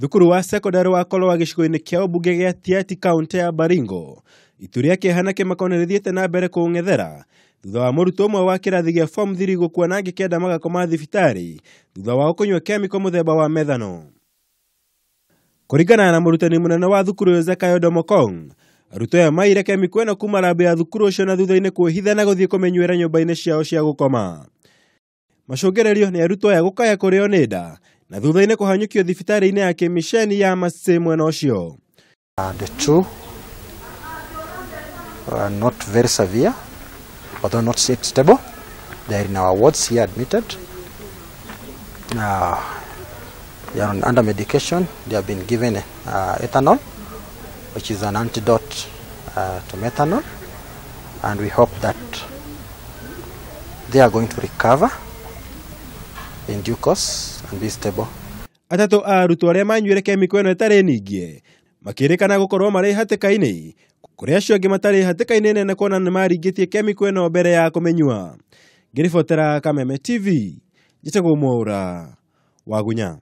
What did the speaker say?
Thukuru wa secondary wa Koloa gicigo-ini kia umbunge gia Tiaty kaunti ya Baringo ituria kihana kimakonerithiete na mbere kuung'ethera thutha wa Murutwo umwe wa kirathi gia form 3 gukua na angi kenda magakoma thibitari thutha wa kunyua chemical muthemba wa Methanol. Kuringana na murutani munene wa thukuru Zakayo Domokong, arutwo aya maire chemical ino kuma labu ya thukuru ucio na thutha-ini kuhitha na guthie kumenyuira nyumba-ini ciao cia gukoma. Macungererio ni arutwo aya gukaya kurio ni nda na thutha-ini kuhanyukio thibitari-ini ya kimisheni ya Masisi mwena ucio. The two are not very severe, although not yet stable. They are in our wards here admitted. They are under medication. They have been given ethanol, which is an antidote to methanol, and we hope that they are going to recover in due course and be stable. Atatu arutwo aria manyuire chemical ino itari ningie makirikana gukorwo mari hatikaini kuria acio angi matari hatikaini nene kuona ni maringitie chemical ino mbere ya kumenyua. Ngiribotera Kameme TV, gicigo-ini wa Gunya.